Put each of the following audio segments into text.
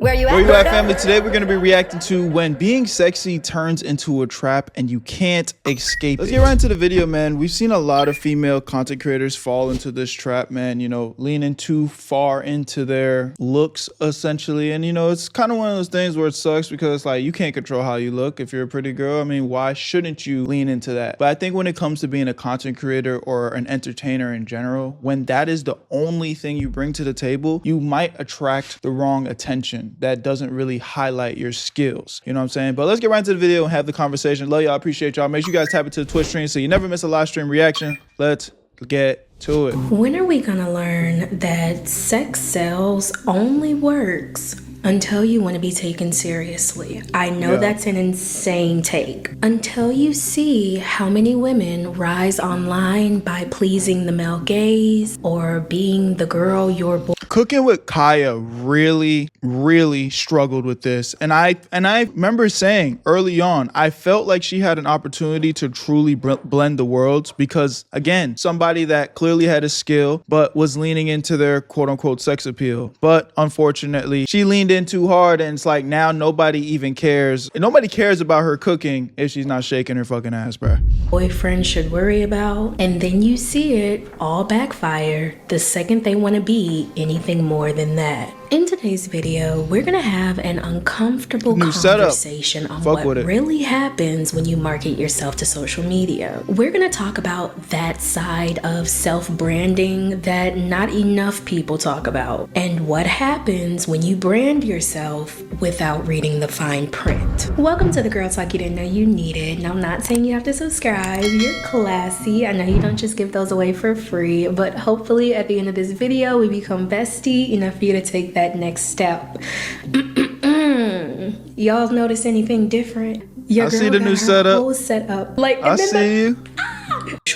Where you Where you at, Berto? family? Today we're going to be reacting to when being sexy turns into a trap and you can't escape it. Let's get right into the video, man. We've seen a lot of female content creators fall into this trap, man, you know, leaning too far into their looks, essentially. And, you know, it's kind of one of those things where it sucks because, like, you can't control how you look if you're a pretty girl. I mean, why shouldn't you lean into that? But I think when it comes to being a content creator or an entertainer in general, when that is the only thing you bring to the table, you might attract the wrong attention that doesn't really highlight your skills. You know what I'm saying? But let's get right into the video and have the conversation. Love y'all, appreciate y'all. Make sure you guys tap into the Twitch stream so you never miss a live stream reaction. Let's get to it. When are we gonna learn that sex sells only works until you want to be taken seriously? I know that's an insane take. Until you see how many women rise online by pleasing the male gaze or being the girl your boy. Cooking with Kaya really struggled with this. And I remember saying early on, I felt like she had an opportunity to truly blend the worlds because, again, somebody that clearly had a skill, but was leaning into their quote unquote sex appeal. But unfortunately, she leaned in too hard and it's like now nobody even cares. Nobody cares about her cooking if she's not shaking her fucking ass, bro. Boyfriend should worry about. And then you see it all backfire the second they want to be anything more than that. In today's video, we're gonna have an uncomfortable conversation on what really happens when you market yourself to social media. We're gonna talk about that side of self-branding that not enough people talk about, and what happens when you brand yourself without reading the fine print. Welcome to the Girl Talk you didn't know you needed. And I'm not saying you have to subscribe. You're classy. I know you don't just give those away for free, but hopefully at the end of this video, we become bestie enough for you to take that next step. Y'all notice anything different? Your I girl see the got new her setup. whole setup. Like, I see you.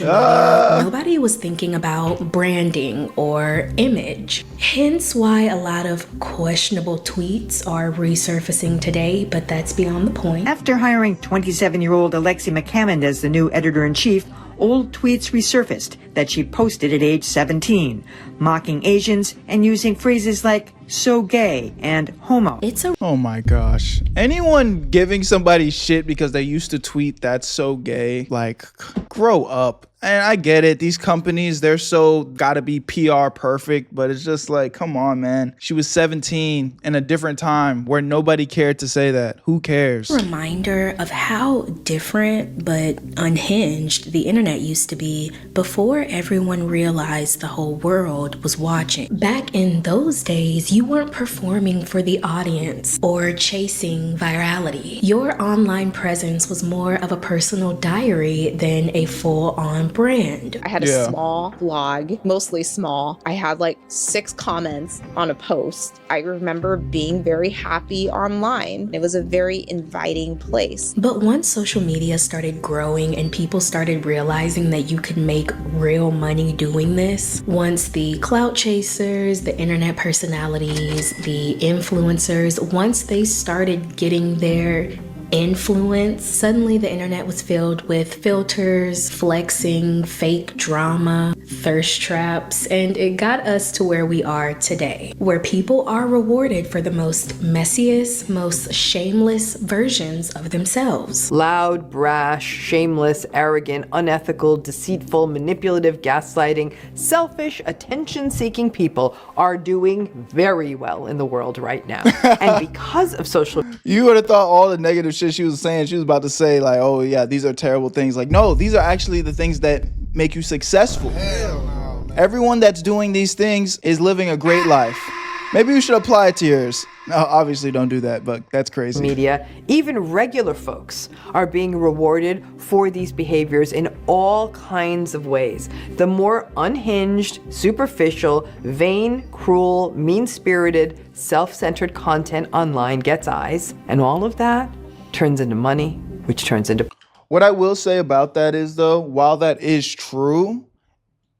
Nobody was thinking about branding or image. Hence why a lot of questionable tweets are resurfacing today, but that's beyond the point. After hiring 27-year-old Alexi McCammond as the new editor-in-chief, old tweets resurfaced that she posted at age 17, mocking Asians and using phrases like so gay and homo. Oh my gosh. Anyone giving somebody shit because they used to tweet that's so gay, like, grow up. And I get it. These companies, they're so gotta be PR perfect, but it's just like, come on, man. She was 17 in a different time where nobody cared to say that. Who cares? Reminder of how different but unhinged the internet used to be before everyone realized the whole world was watching. Back in those days, you weren't performing for the audience or chasing virality. Your online presence was more of a personal diary than a full-on brand. I had a small blog, mostly small. I had like 6 comments on a post. I remember being very happy online. It was a very inviting place. But once social media started growing and people started realizing that you could make real money doing this, once the clout chasers, the internet personalities, the influencers, once they started getting their influence, suddenly the internet was filled with filters, flexing, fake drama, thirst traps, and it got us to where we are today, where people are rewarded for the most messiest, most shameless versions of themselves. Loud, brash, shameless, arrogant, unethical, deceitful, manipulative, gaslighting, selfish, attention-seeking people are doing very well in the world right now. And because of social... You would have thought all the negative shit she was saying, she was about to say like, oh yeah, these are terrible things. Like, no, these are actually the things that make you successful. Hell no, man. Everyone that's doing these things is living a great life. Maybe you should apply it to yours. No, obviously don't do that, but that's crazy. Media, even regular folks are being rewarded for these behaviors in all kinds of ways. The more unhinged, superficial, vain, cruel, mean-spirited, self-centered content online gets eyes, and all of that turns into money, which turns into... What I will say about that is, though, while that is true,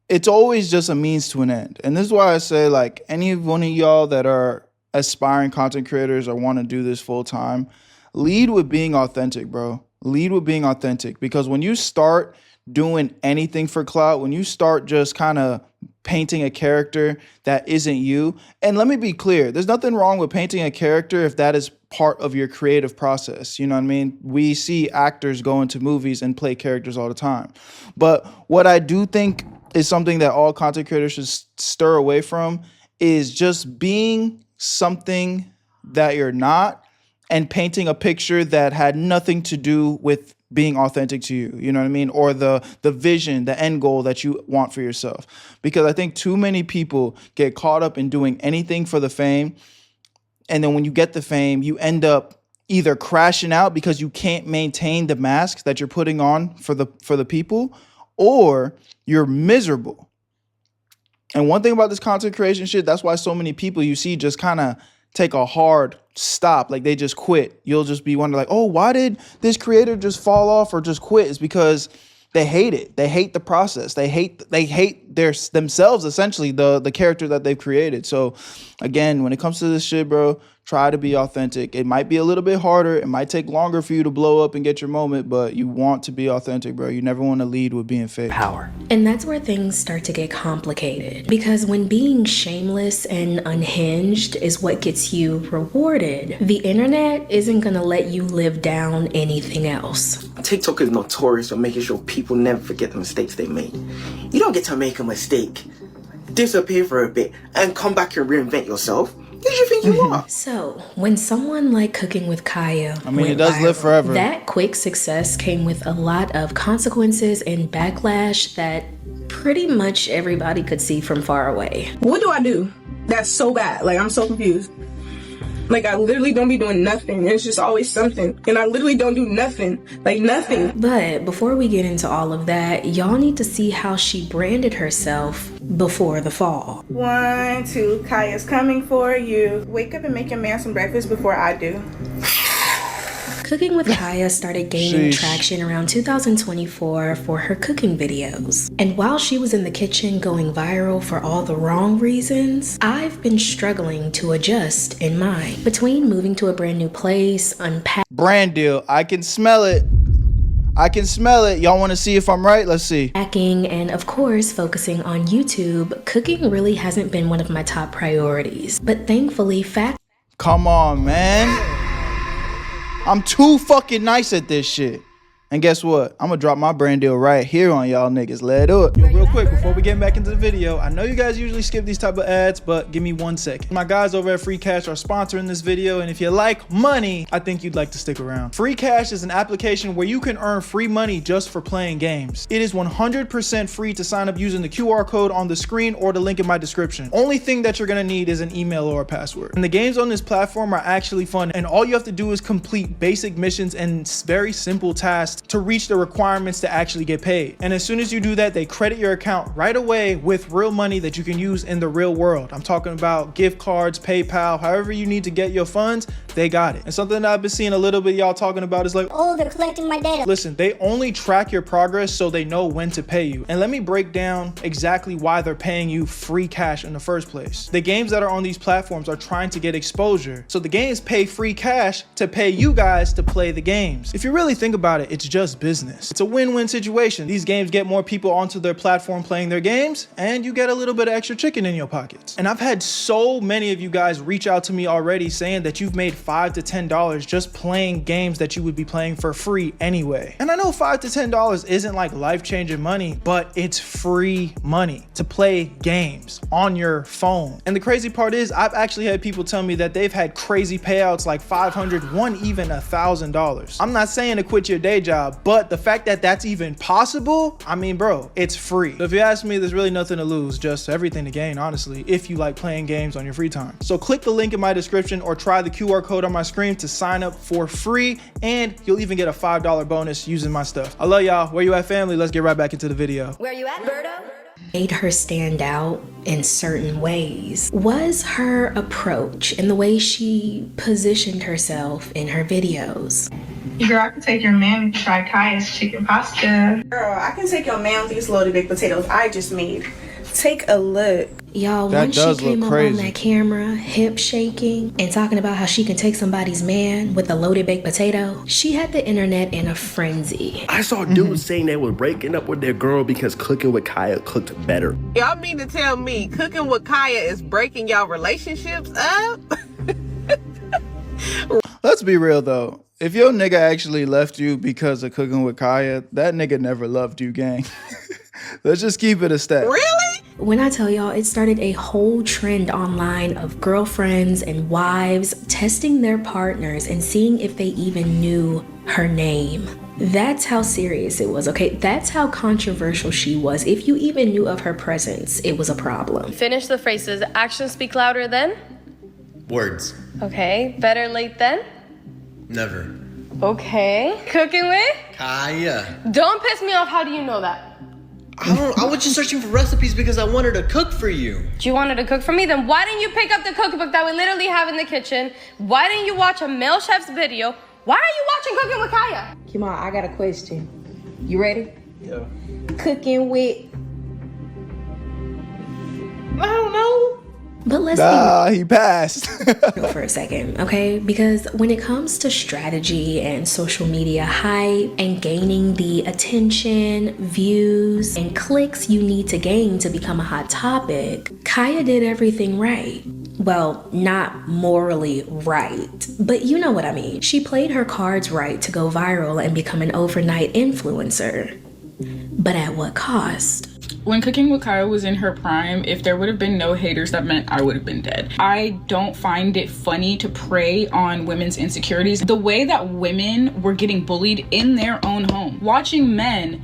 it's always just a means to an end. And this is why I say, like, any one of y'all that are aspiring content creators or want to do this full time, lead with being authentic, bro. Lead with being authentic, because when you start doing anything for clout, when you start just kind of painting a character that isn't you, and let me be clear, there's nothing wrong with painting a character if that is part of your creative process. You know what I mean? We see actors go into movies and play characters all the time. But what I do think is something that all content creators should stir away from is just being something that you're not and painting a picture that had nothing to do with being authentic to you, you know what I mean? Or the vision, the end goal that you want for yourself. Because I think too many people get caught up in doing anything for the fame. And then when you get the fame, you end up either crashing out because you can't maintain the mask that you're putting on for the people, or you're miserable. And one thing about this content creation shit, that's why so many people you see just kind of take a hard stop, like they just quit. You'll just be wondering like, oh, why did this creator just fall off or just quit? It's because they hate it. They hate the process. They hate themselves, essentially, the character that they've created. So again, when it comes to this shit, bro, try to be authentic. It might be a little bit harder. It might take longer for you to blow up and get your moment, but you want to be authentic, bro. You never want to lead with being fake. Power. And that's where things start to get complicated. Because when being shameless and unhinged is what gets you rewarded, the internet isn't gonna let you live down anything else. TikTok is notorious for making sure people never forget the mistakes they made. You don't get to make a mistake, disappear for a bit, and come back and reinvent yourself. Who do you think you are? So, when someone like Cooking with Kaya it does live forever. That quick success came with a lot of consequences and backlash that pretty much everybody could see from far away. What do I do? That's so bad. Like, I'm so confused. Like, I literally don't be doing nothing. It's just always something. And I literally don't do nothing. Like, nothing. But before we get into all of that, y'all need to see how she branded herself before the fall. 1, 2, Kaya's coming for you. Wake up and make your man some breakfast before I do. Cooking with Kaya started gaining traction around 2024 for her cooking videos. And while she was in the kitchen going viral for all the wrong reasons, I've been struggling to adjust in mine. Between moving to a brand new place, Brand deal. I can smell it. I can smell it. Y'all want to see if I'm right? Let's see. Unpacking, and of course focusing on YouTube, cooking really hasn't been one of my top priorities. But thankfully, Come on, man. I'm too fucking nice at this shit. And guess what? I'm gonna drop my brand deal right here on y'all niggas. Let up. Yo, real quick, before we get back into the video, I know you guys usually skip these type of ads, but give me 1 second. My guys over at Free Cash are sponsoring this video, and if you like money, I think you'd like to stick around. Free Cash is an application where you can earn free money just for playing games. It is 100% free to sign up using the QR code on the screen or the link in my description. Only thing that you're gonna need is an email or a password. And the games on this platform are actually fun, and all you have to do is complete basic missions and very simple tasks to reach the requirements to actually get paid. And as soon as you do that, they credit your account right away with real money that you can use in the real world. I'm talking about gift cards, PayPal, however you need to get your funds, they got it. And something that I've been seeing a little bit y'all talking about is like, oh, they're collecting my data. Listen, they only track your progress so they know when to pay you. And let me break down exactly why they're paying you free cash in the first place. The games that are on these platforms are trying to get exposure. So the games pay free cash to pay you guys to play the games. If you really think about it, it's just business. It's a win-win situation. These games get more people onto their platform playing their games, and you get a little bit of extra chicken in your pockets. And I've had so many of you guys reach out to me already saying that you've made $5 to $10 just playing games that you would be playing for free anyway. And I know $5 to $10 isn't like life-changing money, but it's free money to play games on your phone. And the crazy part is I've actually had people tell me that they've had crazy payouts like $500, one even $1,000. I'm not saying to quit your day job, but the fact that that's even possible, I mean, bro, it's free. So if you ask me, there's really nothing to lose, just everything to gain, honestly, if you like playing games on your free time. So click the link in my description or try the QR code on my screen to sign up for free, and you'll even get a $5 bonus using my stuff. I love y'all. Where you at, family? Let's get right back into the video. Where you at, Berto? Made her stand out in certain ways was her approach and the way she positioned herself in her videos. Girl, I can take your man to try Kaya's chicken pasta. Girl, I can take your man with these loaded baked potatoes I just made. Take a look. Y'all, That once she does came look up on crazy. that camera, hip shaking, and talking about how she can take somebody's man with a loaded baked potato, she had the internet in a frenzy. I saw dudes saying they were breaking up with their girl because cooking with Kaya cooked better. Y'all mean to tell me cooking with Kaya is breaking y'all relationships up? Let's be real though. If your nigga actually left you because of cooking with Kaya, that nigga never loved you, gang. Let's just keep it a stat. Really? When I tell y'all, it started a whole trend online of girlfriends and wives testing their partners and seeing if they even knew her name. That's how serious it was, okay? That's how controversial she was. If you even knew of her presence, it was a problem. Finish the phrases. Actions speak louder than? Words. Okay. Better late than? Never. Okay. Cooking with? Kaya. Don't piss me off. How do you know that? I was just searching for recipes because I wanted to cook for you. Do you want her to cook for me? Then why didn't you pick up the cookbook that we literally have in the kitchen? Why didn't you watch a male chef's video? Why are you watching Cooking with Kaya? Come on, I got a question. You ready? Yeah. Cooking with... I don't know. But let's he passed. be for a second, okay? Because when it comes to strategy and social media hype and gaining the attention, views, and clicks you need to gain to become a hot topic, Kaya did everything right. Well, not morally right, but you know what I mean. She played her cards right to go viral and become an overnight influencer. But at what cost? When Cooking with Kaya was in her prime, if there would have been no haters, that meant I would have been dead. I don't find it funny to prey on women's insecurities. The way that women were getting bullied in their own home. Watching men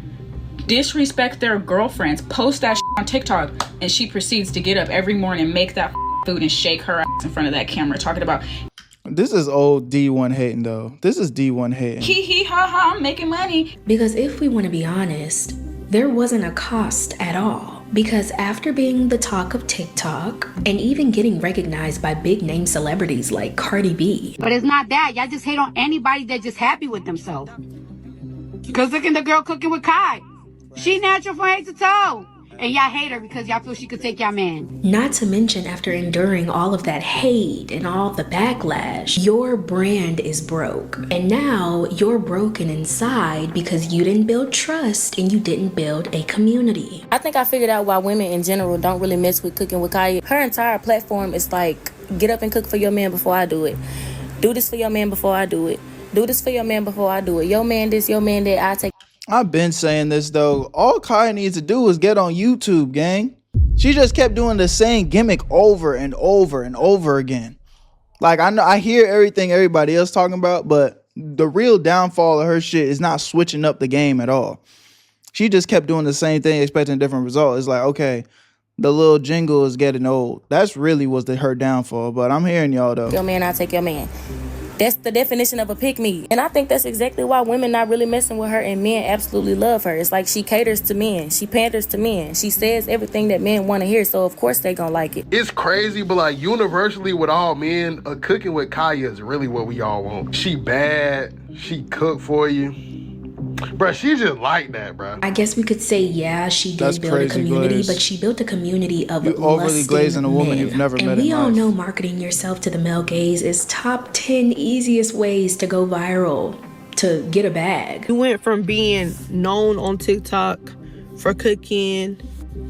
disrespect their girlfriends, post that shit on TikTok, and she proceeds to get up every morning, make that food and shake her ass in front of that camera, talking about... This is old D1 hating though. This is D1 hating. Hee hee ha ha, I'm making money. Because if we want to be honest, there wasn't a cost at all. Because after being the talk of TikTok and even getting recognized by big name celebrities like Cardi B. But it's not that. Y'all just hate on anybody that's just happy with themselves. Because look at the girl Cooking with Kai. She natural from head to toe. And y'all hate her because y'all feel she could take y'all man. Not to mention, after enduring all of that hate and all the backlash, your brand is broke. And now you're broken inside because you didn't build trust and you didn't build a community. I think I figured out why women in general don't really mess with Cooking with Kaya. Her entire platform is like, get up and cook for your man before I do it. Do this for your man before I do it. Do this for your man before I do it. Your man this, your man that, I take. I've been saying this though. All Kaya needs to do is get on YouTube, gang. She just kept doing the same gimmick over and over and over again. Like, I know I hear everything everybody else talking about, but the real downfall of her shit is not switching up the game at all. She just kept doing the same thing, expecting a different result. It's like, okay, the little jingle is getting old. That's really was her downfall. But I'm hearing y'all though. Your man, I take your man. That's the definition of a pick-me. And I think that's exactly why women not really messing with her and men absolutely love her. It's like she caters to men. She panders to men. She says everything that men want to hear, so of course they gonna like it. It's crazy, but like universally with all men, a Cooking with Kaya is really what we all want. She bad. She cook for you. Bruh, she just like that, bruh. I guess we could say, yeah, she did build a community, Glaze. but she built a community of You overly glazing a woman you've never met in life. And we all know marketing yourself to the male gaze is top 10 easiest ways to go viral, to get a bag. You went from being known on TikTok for cooking,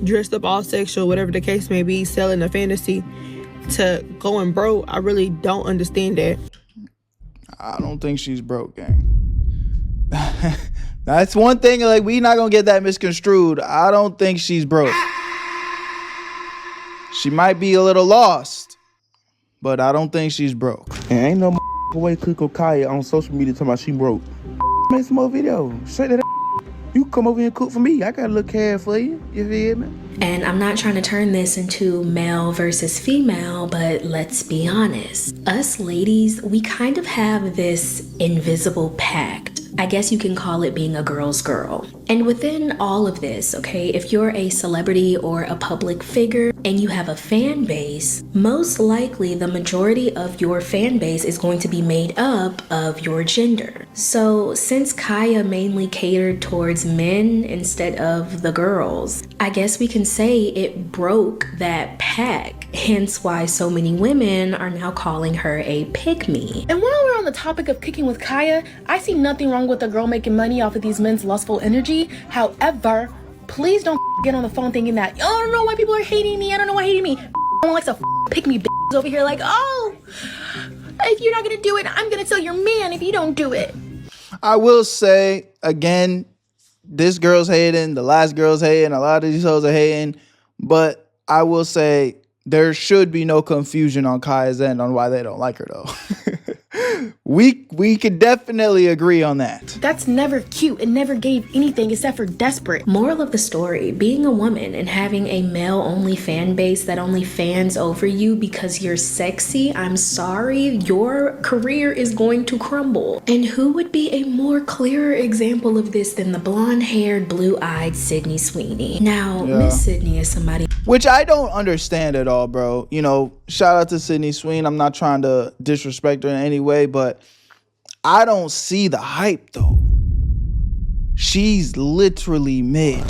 dressed up all sexual, whatever the case may be, selling a fantasy, to going broke. I really don't understand that. I don't think she's broke, gang. That's one thing, like, we not gonna get that misconstrued. I don't think she's broke. She might be a little lost, but I don't think she's broke. And ain't no way Cook with Kaya on social media talking about she broke. Make some more videos. Say that. You come over here and cook for me. I got a little care for you. You feel me? And I'm not trying to turn this into male versus female, but let's be honest. Us ladies, we kind of have this invisible pact I guess you can call it being a girl's girl. And within all of this, okay, if you're a celebrity or a public figure and you have a fan base, most likely the majority of your fan base is going to be made up of your gender. So since Kaya mainly catered towards men instead of the girls, I guess we can say it broke that pack, hence why so many women are now calling her a pick-me. And while we're on the topic of kicking with Kaya, I see nothing wrong with a girl making money off of these men's lustful energy. However, please don't get on the phone thinking that, oh, I don't know why people are hating me, I don't know why hating me. No one likes to pick me bitches over here like, oh, if you're not gonna do it, I'm gonna tell your man if you don't do it. I will say, again, this girl's hating, the last girl's hating, a lot of these hoes are hating, but I will say there should be no confusion on Kaya's end on why they don't like her, though. We could definitely agree on that. That's never cute and never gave anything except for desperate. Moral of the story, being a woman and having a male-only fan base that only fans over you because you're sexy, I'm sorry, your career is going to crumble. And who would be a more clearer example of this than the blonde-haired, blue-eyed Sydney Sweeney? Now, Miss Sydney is somebody... Which I don't understand at all, bro. You know, shout out to Sydney Sweeney. I'm not trying to disrespect her in any way, but I don't see the hype, though. She's literally mid.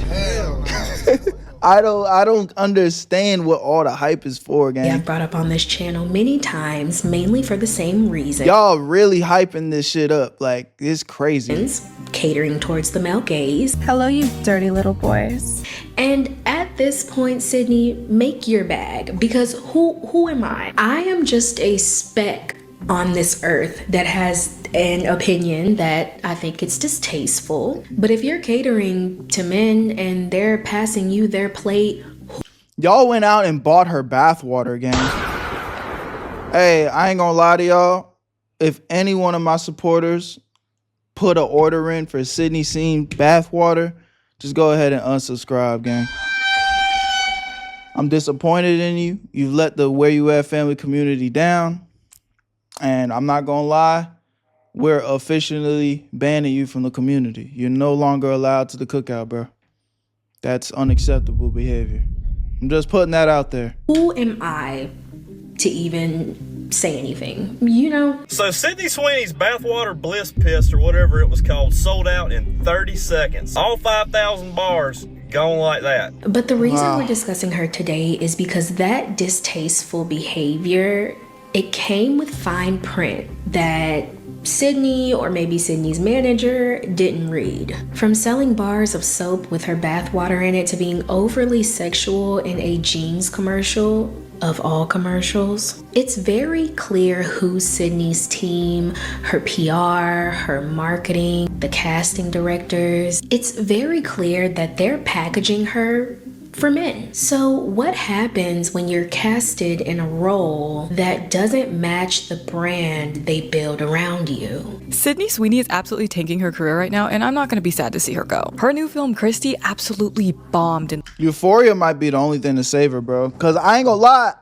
I don't understand what all the hype is for, gang. Yeah, I've brought up on this channel many times, mainly for the same reason. Y'all really hyping this shit up. Like, it's crazy. Catering towards the male gaze. Hello, you dirty little boys. And at this point, Sydney, make your bag. Because who am I? I am just a speck on this earth that has an opinion that I think it's distasteful. But if you're catering to men and they're passing you their plate... Y'all went out and bought her bathwater, gang. Hey, I ain't gonna lie to y'all. If any one of my supporters put an order in for Sydney Scene bathwater, just go ahead and unsubscribe, gang. I'm disappointed in you. You've let the Where You At family community down. And I'm not gonna lie, we're officially banning you from the community. You're no longer allowed to the cookout, bro. That's unacceptable behavior. I'm just putting that out there. Who am I to even say anything, you know? So Sydney Sweeney's bathwater bliss piss or whatever it was called sold out in 30 seconds. All 5,000 bars gone like that. But the reason we're discussing her today is because that distasteful behavior, it came with fine print that Sydney, or maybe Sydney's manager, didn't read. From selling bars of soap with her bathwater in it to being overly sexual in a jeans commercial, of all commercials, it's very clear who's Sydney's team, her PR, her marketing, the casting directors. It's very clear that they're packaging her for men. So what happens when you're casted in a role that doesn't match the brand they build around you? Sydney Sweeney is absolutely tanking her career right now, and I'm not going to be sad to see her go. Her new film, Christy, absolutely bombed. And Euphoria might be the only thing to save her, bro. Because I ain't gonna lie,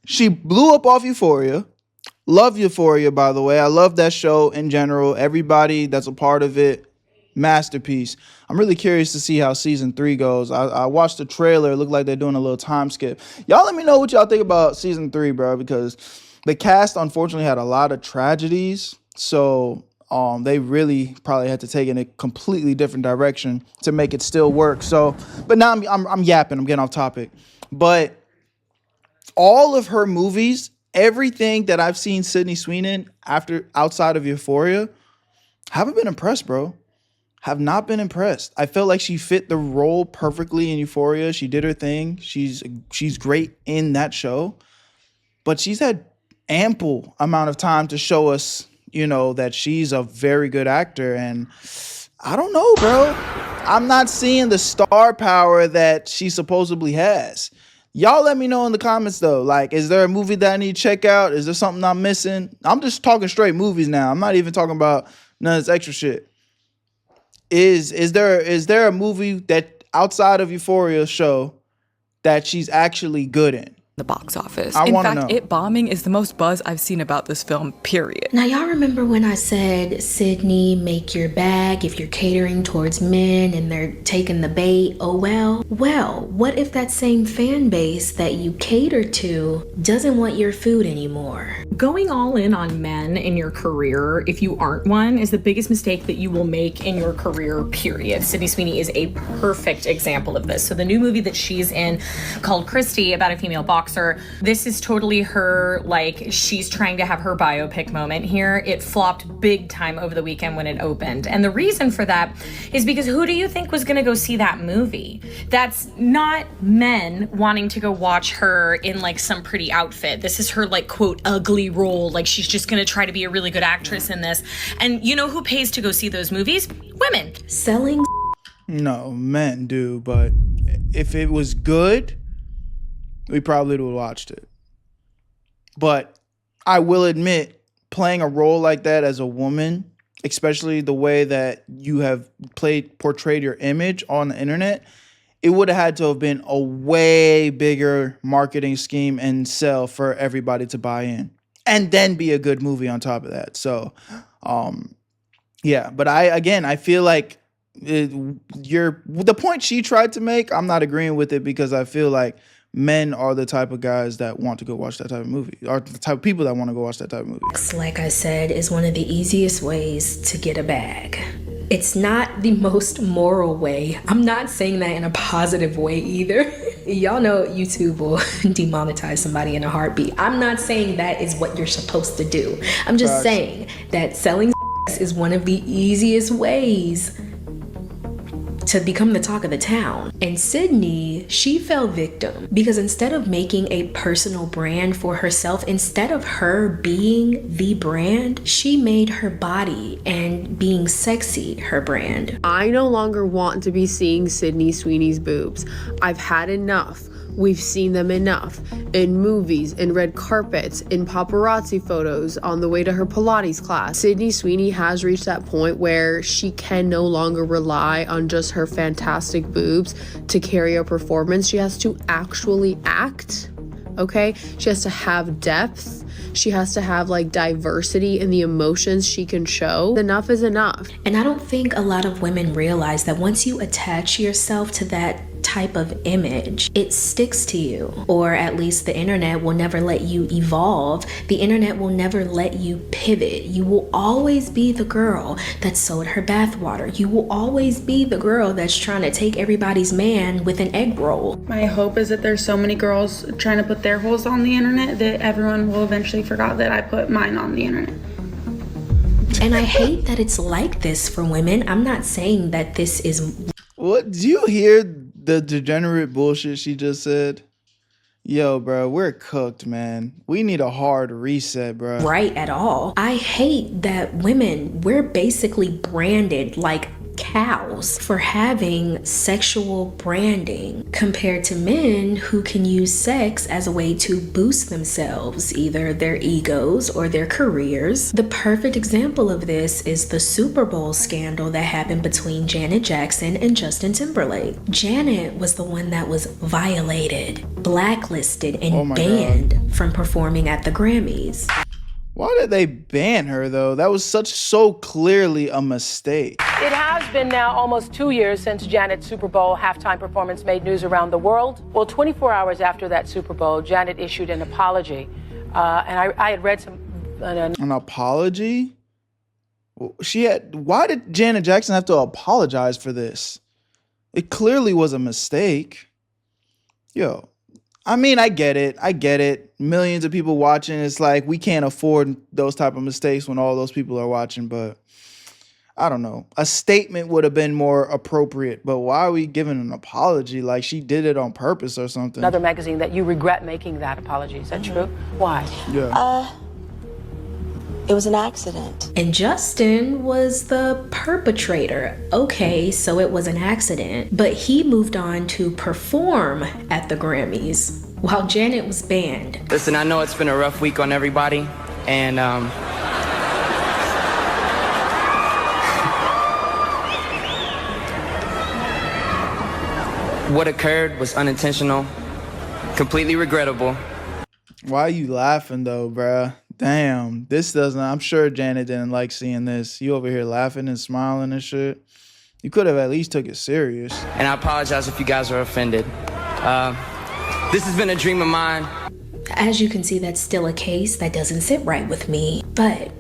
she blew up off Euphoria. Love Euphoria, by the way. I love that show in general. Everybody that's a part of it, masterpiece. I'm really curious to see how season 3 goes. I watched the trailer. It looked like they're doing a little time skip. Y'all let me know what y'all think about season 3, bro, because the cast unfortunately had a lot of tragedies. So they really probably had to take it in a completely different direction to make it still work. So, but now I'm yapping. I'm getting off topic. But all of her movies, everything that I've seen Sydney Sweeney in outside of Euphoria, haven't been impressed, bro. Have not been impressed. I felt like she fit the role perfectly in Euphoria. She did her thing. She's great in that show. But she's had ample amount of time to show us, you know, that she's a very good actor. And I don't know, bro. I'm not seeing the star power that she supposedly has. Y'all let me know in the comments, though. Like, is there a movie that I need to check out? Is there something I'm missing? I'm just talking straight movies now. I'm not even talking about none of this extra shit. Is there a movie that outside of Euphoria show that she's actually good in? the box office. I In wanna fact, know. it bombing is the most buzz I've seen about this film, period. Now, y'all remember when I said, Sydney, make your bag if you're catering towards men and they're taking the bait? Oh, well, what if that same fan base that you cater to doesn't want your food anymore? Going all in on men in your career, if you aren't one, is the biggest mistake that you will make in your career, period. Sydney Sweeney is a perfect example of this. So the new movie that she's in called Christy, about a female boxer, this is totally her, like, she's trying to have her biopic moment here. It flopped big time over the weekend when it opened. And the reason for that is because who do you think was gonna go see that movie? That's not men wanting to go watch her in like some pretty outfit. This is her like, quote, ugly role. Like she's just gonna try to be a really good actress in this. And you know who pays to go see those movies? Women. Selling? No, men do, but if it was good, we probably would have watched it. But I will admit, playing a role like that as a woman, especially the way that you have portrayed your image on the internet, it would have had to have been a way bigger marketing scheme and sell for everybody to buy in. And then be a good movie on top of that. So, yeah. But I feel like the point she tried to make, I'm not agreeing with it because I feel like men are the type of guys that want to go watch that type of movie, or the type of people that want to go watch that type of movie. Like I said, is one of the easiest ways to get a bag. It's not the most moral way. I'm not saying that in a positive way either. Y'all know YouTube will demonetize somebody in a heartbeat. I'm not saying that is what you're supposed to do. I'm just saying that selling is one of the easiest ways to become the talk of the town. And Sydney, she fell victim because instead of making a personal brand for herself, instead of her being the brand, she made her body and being sexy her brand. I no longer want to be seeing Sydney Sweeney's boobs. I've had enough. We've seen them enough in movies, in red carpets, in paparazzi photos on the way to her Pilates class. Sydney Sweeney has reached that point where she can no longer rely on just her fantastic boobs to carry a performance. She has to actually act, okay? She has to have depth. She has to have like diversity in the emotions she can show. Enough is enough. And I don't think a lot of women realize that once you attach yourself to that type of image, it sticks to you, or at least the internet will never let you evolve. The internet will never let you pivot. You will always be the girl that sold her bathwater. You will always be the girl that's trying to take everybody's man with an egg roll. My hope is that there's so many girls trying to put their holes on the internet that everyone will eventually forget that I put mine on the internet. And I hate that it's like this for women. I'm not saying that this is... What? Do you hear the degenerate bullshit she just said? Yo, bro, we're cooked, man. We need a hard reset, bro. Right at all. I hate that women, we're basically branded like cows for having sexual branding compared to men who can use sex as a way to boost themselves, either their egos or their careers. The perfect example of this is the Super Bowl scandal that happened between Janet Jackson and Justin Timberlake. Janet was the one that was violated, blacklisted, and banned from performing at the Grammys. Why did they ban her, though? That was so clearly a mistake. It has been now almost 2 years since Janet's Super Bowl halftime performance made news around the world. Well, 24 hours after that Super Bowl, Janet issued an apology. And I had read some... An apology? Why did Janet Jackson have to apologize for this? It clearly was a mistake. Yo, I mean, I get it. Millions of people watching. It's like we can't afford those type of mistakes when all those people are watching. But I don't know. A statement would have been more appropriate. But why are we giving an apology like she did it on purpose or something? Another magazine that you regret making that apology. Is that true? Why? Yeah. It was an accident. And Justin was the perpetrator. Okay, so it was an accident, but he moved on to perform at the Grammys while Janet was banned. Listen, I know it's been a rough week on everybody, and what occurred was unintentional. completely regrettable. Why are you laughing though, bruh? Damn, this doesn't, I'm sure Janet didn't like seeing this. You over here laughing and smiling and shit. You could have at least took it serious. And I apologize if you guys are offended. This has been a dream of mine. As you can see, that's still a case that doesn't sit right with me. But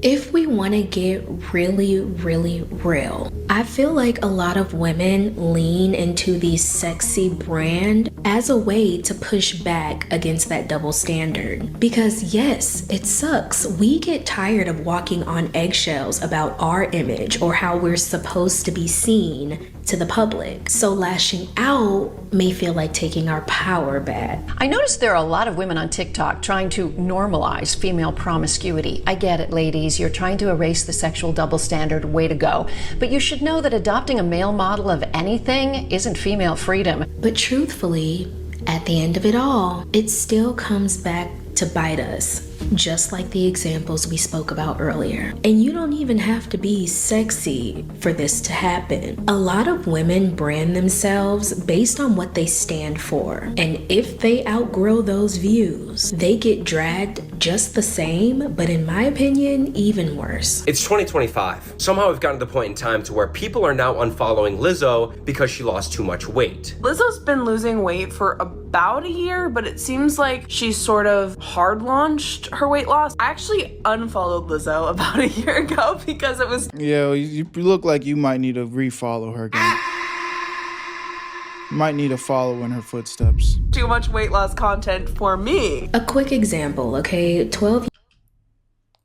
if we want to get really, really real, I feel like a lot of women lean into the sexy brand as a way to push back against that double standard. Because yes, it sucks. We get tired of walking on eggshells about our image or how we're supposed to be seen to the public. So lashing out may feel like taking our power back. I noticed there are a lot of women on TikTok trying to normalize female promiscuity. I get it, ladies. You're trying to erase the sexual double standard. Way to go. But you should know that adopting a male model of anything isn't female freedom. But truthfully, at the end of it all, it still comes back to bite us, just like the examples we spoke about earlier. And you don't even have to be sexy for this to happen. A lot of women brand themselves based on what they stand for. And if they outgrow those views, they get dragged just the same, but in my opinion, even worse. It's 2025. Somehow we've gotten to the point in time to where people are now unfollowing Lizzo because she lost too much weight. Lizzo's been losing weight for about a year, but it seems like she's sort of hard launched her weight loss. I actually unfollowed Lizzo about a year ago because it was... Yo, you look like you might need to refollow her again. You might need to follow in her footsteps. Too much weight loss content for me. A quick example, okay? 12...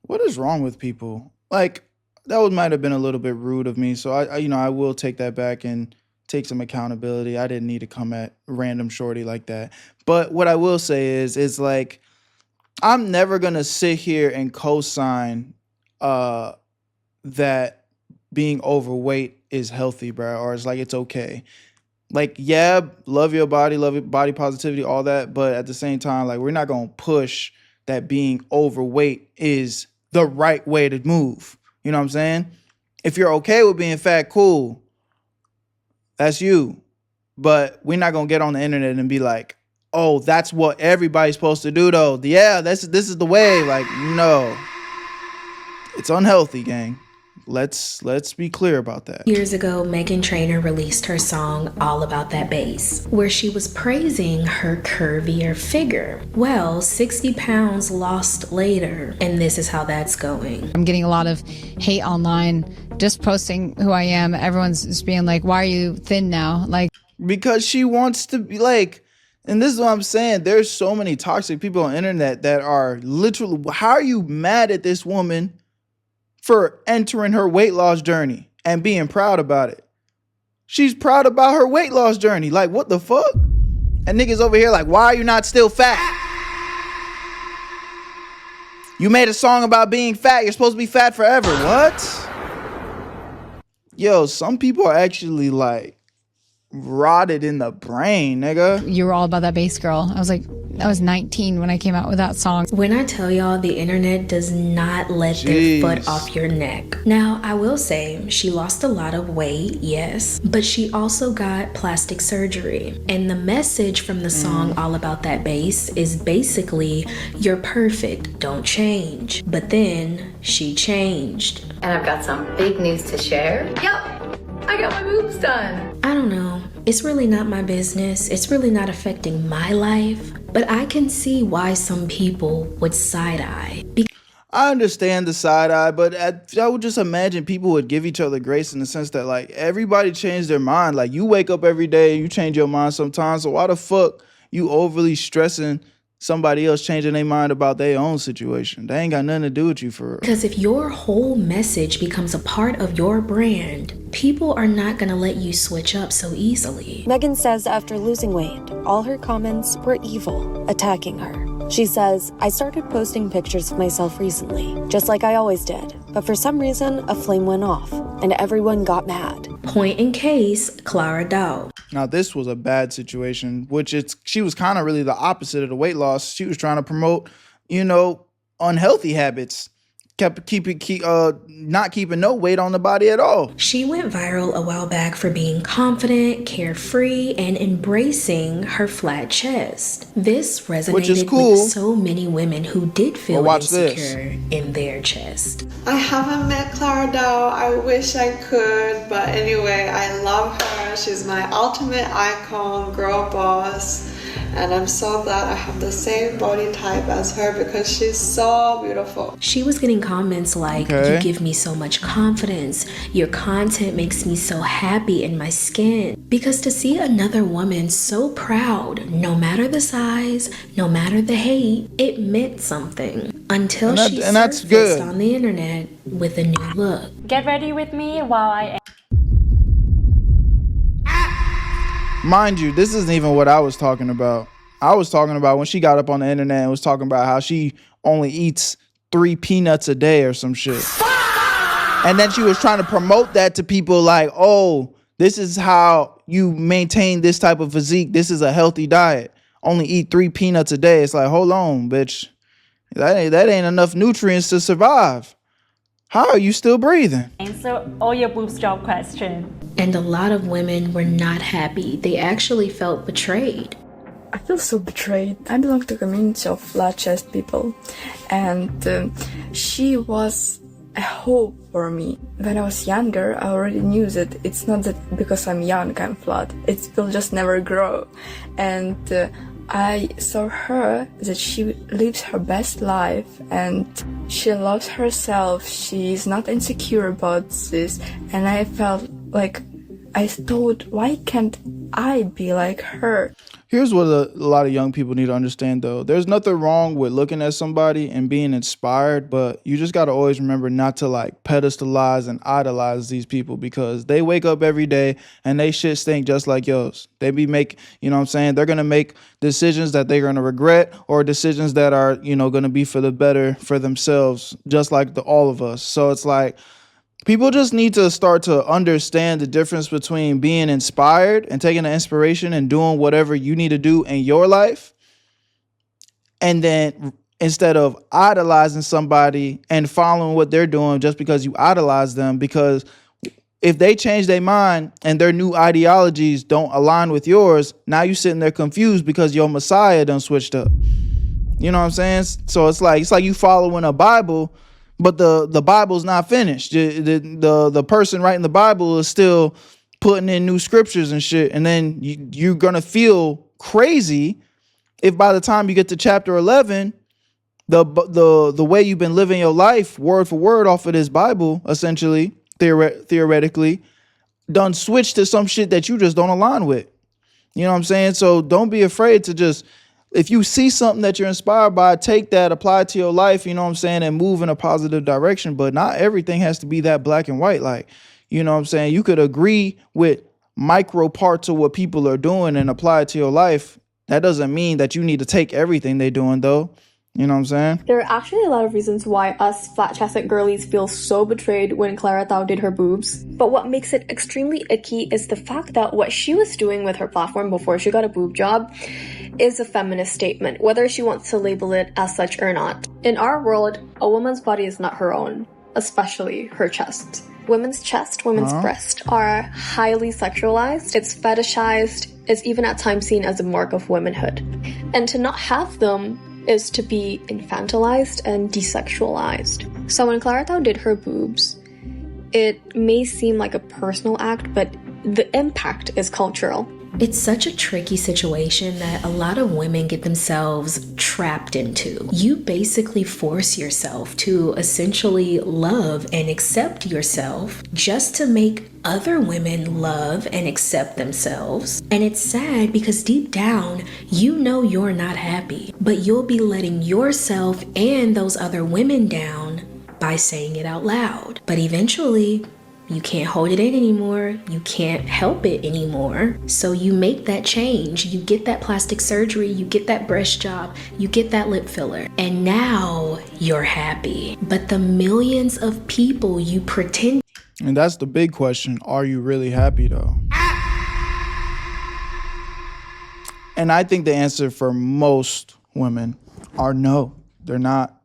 What is wrong with people? Like, that might have been a little bit rude of me, so I will take that back and take some accountability. I didn't need to come at random shorty like that. But what I will say is like, I'm never gonna sit here and co-sign that being overweight is healthy, bro, or it's like it's okay. Like, yeah, love your body positivity, all that, but at the same time, like, we're not gonna push that being overweight is the right way to move. You know what I'm saying? If you're okay with being fat, cool. That's you. But we're not gonna get on the internet and be like, oh, that's what everybody's supposed to do though. Yeah, this is the way. Like, no. It's unhealthy, gang. Let's be clear about that. Years ago, Meghan Trainor released her song All About That Bass, where she was praising her curvier figure. Well, 60 pounds lost later, and this is how that's going. I'm getting a lot of hate online, just posting who I am. Everyone's just being like, why are you thin now? Like, because she wants to be like, and this is what I'm saying, there's so many toxic people on the internet that are literally, how are you mad at this woman for entering her weight loss journey and being proud about it? She's proud about her weight loss journey. Like, what the fuck? And niggas over here like, why are you not still fat? You made a song about being fat. You're supposed to be fat forever. What? Yo, some people are actually like rotted in the brain, nigga. You were all about that bass girl. I was like, I was 19 when I came out with that song. When I tell y'all, the internet does not let their foot off your neck. Now, I will say, she lost a lot of weight, yes, but she also got plastic surgery. And the message from the song All About That Bass is basically, you're perfect, don't change. But then, she changed. And I've got some big news to share. Yep, I got my boobs done. I don't know. It's really not my business. It's really not affecting my life. But I can see why some people would side-eye. I understand the side-eye, but I would just imagine people would give each other grace in the sense that, like, everybody changed their mind. Like, you wake up every day, you change your mind sometimes, so why the fuck you overly stressing somebody else changing their mind about their own situation? They ain't got nothing to do with you for real. Because if your whole message becomes a part of your brand, people are not gonna let you switch up so easily. Meghan says after losing weight, all her comments were evil, attacking her. She says, I started posting pictures of myself recently, just like I always did. But for some reason, a flame went off, and everyone got mad. Point in case, Clara Dow. Now, this was a bad situation, which she was kind of really the opposite of the weight loss. She was trying to promote, unhealthy habits. not keeping no weight on the body at all. She went viral a while back for being confident, carefree, and embracing her flat chest. This resonated Which is cool. with so many women who did feel insecure this. in their chest. I haven't met Clara Dow. I wish I could, but anyway, I love her. She's my ultimate icon, girl boss. And I'm so glad I have the same body type as her because she's so beautiful. She was getting comments like, you give me so much confidence. Your content makes me so happy in my skin. Because to see another woman so proud, no matter the size, no matter the hate, it meant something. Until she surfaced on the internet with a new look. Get ready with me while I... Mind you, this isn't even what I was talking about. I was talking about when she got up on the internet and was talking about how she only eats 3 peanuts a day or some shit. And then she was trying to promote that to people like, oh, this is how you maintain this type of physique. This is a healthy diet. Only eat 3 peanuts a day. It's like, hold on, bitch. That ain't enough nutrients to survive. How are you still breathing? Answer all your boobs job questions. And a lot of women were not happy. They actually felt betrayed. I feel so betrayed. I belong to a community of flat chest people, and she was a hope for me. When I was younger, I already knew that it's not that because I'm young I'm flat. It will just never grow. And I saw her that she lives her best life and she loves herself. She's not insecure about this. And I felt like, I thought, why can't I be like her? Here's what a lot of young people need to understand, though. There's nothing wrong with looking at somebody and being inspired, but you just got to always remember not to like pedestalize and idolize these people because they wake up every day and they shit stink just like yours. They be you know what I'm saying? They're going to make decisions that they're going to regret or decisions that are, going to be for the better for themselves, just like all of us. So it's like, people just need to start to understand the difference between being inspired and taking the inspiration and doing whatever you need to do in your life. And then instead of idolizing somebody and following what they're doing just because you idolize them, because if they change their mind and their new ideologies don't align with yours, now you sitting there confused because your Messiah done switched up. You know what I'm saying? So it's like you following a Bible, but the Bible's not finished. The person writing the Bible is still putting in new scriptures and shit. And then you're going to feel crazy if by the time you get to chapter 11, the way you've been living your life, word for word off of this Bible, essentially, theoretically, done switch to some shit that you just don't align with. You know what I'm saying? So don't be afraid to just... if you see something that you're inspired by, take that, apply it to your life, you know what I'm saying, and move in a positive direction. But not everything has to be that black and white. Like, you know what I'm saying? You could agree with micro parts of what people are doing and apply it to your life. That doesn't mean that you need to take everything they're doing, though. You know what I'm saying? There are actually a lot of reasons why us flat-chested girlies feel so betrayed when Clara Dow did her boobs. But what makes it extremely icky is the fact that what she was doing with her platform before she got a boob job is a feminist statement, whether she wants to label it as such or not. In our world, a woman's body is not her own, especially her chest. Women's chest, women's breast are highly sexualized, it's fetishized, it's even at times seen as a mark of womanhood. And to not have them is to be infantilized and desexualized. So when Clara Dow did her boobs, it may seem like a personal act, but the impact is cultural. It's such a tricky situation that a lot of women get themselves trapped into. You basically force yourself to essentially love and accept yourself just to make other women love and accept themselves. And it's sad because deep down, you know you're not happy, but you'll be letting yourself and those other women down by saying it out loud. But eventually, you can't hold it in anymore. You can't help it anymore. So you make that change. You get that plastic surgery. You get that breast job. You get that lip filler. And now you're happy. But the millions of people you pretend... And that's the big question. Are you really happy, though? And I think the answer for most women are no. They're not.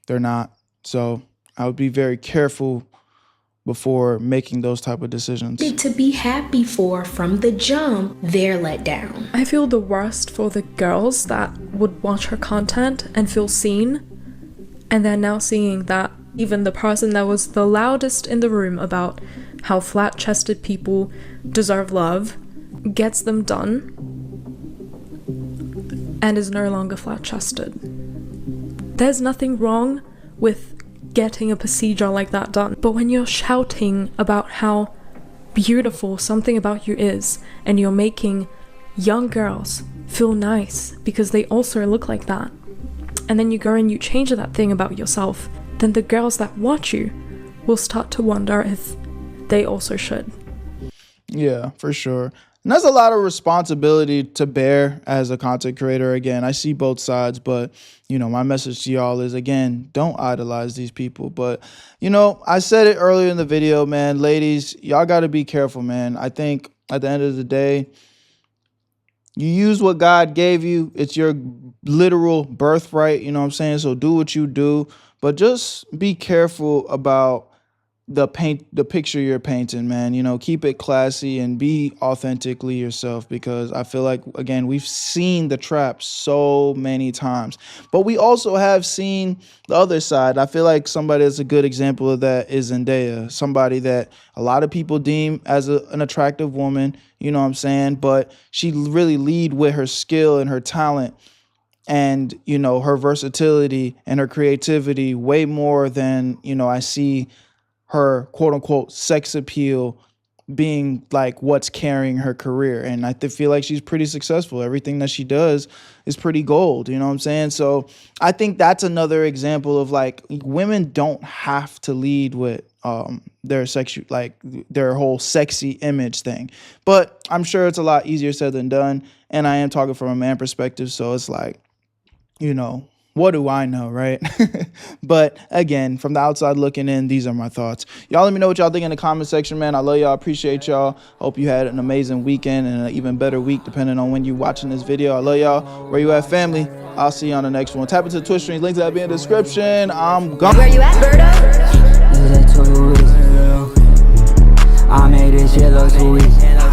They're not. So I would be very careful before making those type of decisions. To be happy for from the jump, they're let down. I feel the worst for the girls that would watch her content and feel seen, and they're now seeing that even the person that was the loudest in the room about how flat-chested people deserve love gets them done and is no longer flat-chested. There's nothing wrong with getting a procedure like that done, but when you're shouting about how beautiful something about you is, and you're making young girls feel nice because they also look like that, and then you go and you change that thing about yourself, then the girls that watch you will start to wonder if they also should. Yeah, for sure. And that's a lot of responsibility to bear as a content creator. Again, I see both sides, but, you know, my message to y'all is, again, don't idolize these people. But, you know, I said it earlier in the video, man, ladies, y'all got to be careful, man. I think at the end of the day, you use what God gave you. It's your literal birthright, you know what I'm saying? So do what you do, but just be careful about the picture you're painting, man. You know, keep it classy and be authentically yourself, because I feel like, again, we've seen the trap so many times, but we also have seen the other side. I feel like somebody that's a good example of that is Zendaya, somebody that a lot of people deem as an attractive woman, you know what I'm saying? But she really lead with her skill and her talent and, you know, her versatility and her creativity way more than, you know, I see her quote unquote sex appeal being like what's carrying her career. And I feel like she's pretty successful. Everything that she does is pretty gold, you know what I'm saying? So I think that's another example of, like, women don't have to lead with their sexual, like their whole sexy image thing. But I'm sure it's a lot easier said than done. And I am talking from a man perspective, so it's like, you know, what do I know, right? But again, from the outside looking in, these are my thoughts. Y'all let me know what y'all think in the comment section, man. I love y'all. Appreciate y'all. Hope you had an amazing weekend and an even better week, depending on when you're watching this video. I love y'all. Where you at, family? I'll see you on the next one. Tap into the Twitch streams. Links will be in the description. I'm gone. Where you at, Berto? I made this shit look sweet.